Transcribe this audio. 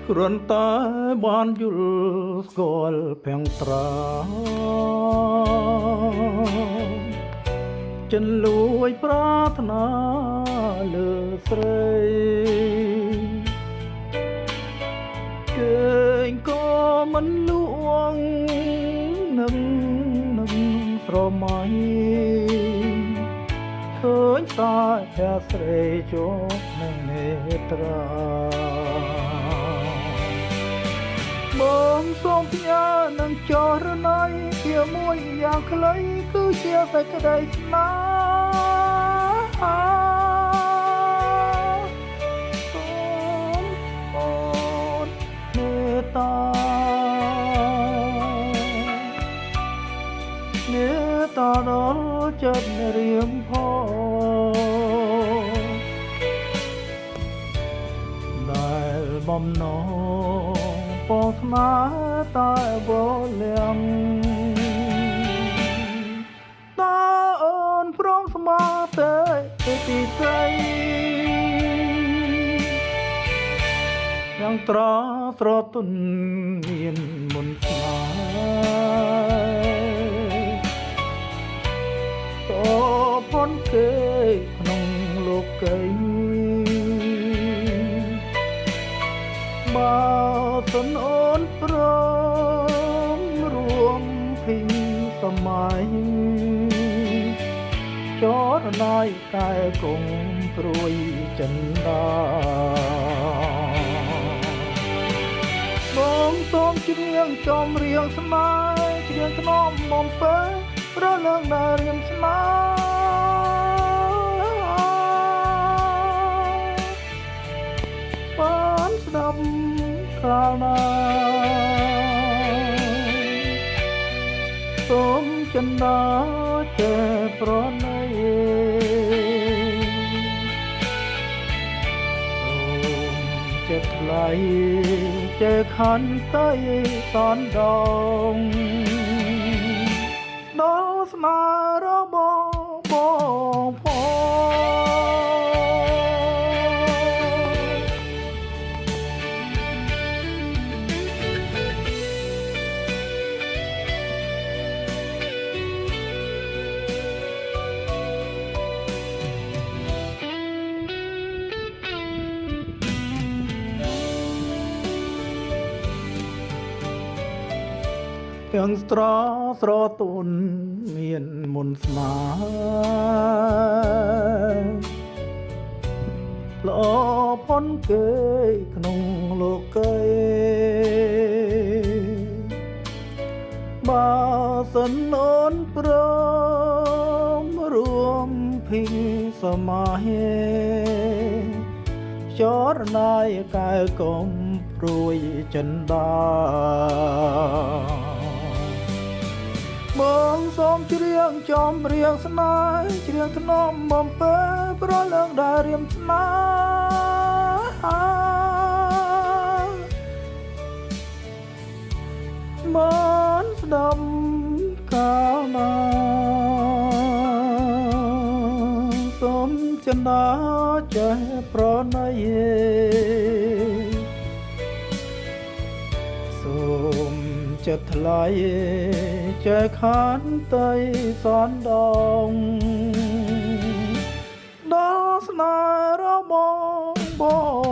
គ្រាន់តែបានយល់ស្គាល់ភាំងត្រាចិនលួយប្រាថ្នាលើស្រីគេងក៏មិនលួងនឹងស្រមៃឃើញតែភ័ក្រស្រីជាប់នឹងនេត្រាបងសូមផ្ញើនឹងចរណៃជាមួយយ៉ាងខ្លីគឺជាសេចក្តីស្នេហាសូមអូនមេត្តាដល់ចិត្តរៀមផងដែលបំណងបងស្នេហ៍តែបលំតើអូនព្រមស្មើទេទីស្រីយ៉ាងត្រស្រទន់មានមុនស្នេហ៍ផុនគេក្នុងលោកីបើសិនអូនព្រមរួមពីសម័យចរណៃកែគង់ព្រួយចិនដាបងសូមច្រៀងចំរៀងស្នេហ៍ច្រៀងថ្នមបំពេប្រលឹងដែលរៀមស្នេហ៍បានស្ដាប់កាលណាសូមចិនដាចេប្រណីសូមចិត្តថ្លៃចេខន្តីតនដងដល់ស្នេហ៍របស់បងទាំងស្រទន់មានមុនស្នេហ៍ល្អផុនគេក្នុងលោកីបើសិនអូនព្រមរួមពីសម័យចរណៃកែកុំព្រួយចិនដាបងសូមច្រៀងចំរៀងស្នេហ៍ច្រៀងថ្នមបំពេប្រលឹងដែលរៀមស្នេហាបានស្ដាប់កាលណាសូមចិនដាចេះប្រណីសូមចិត្តថ្លៃចេះខានតីសនដងដល់ស្នេហ៍របស់បង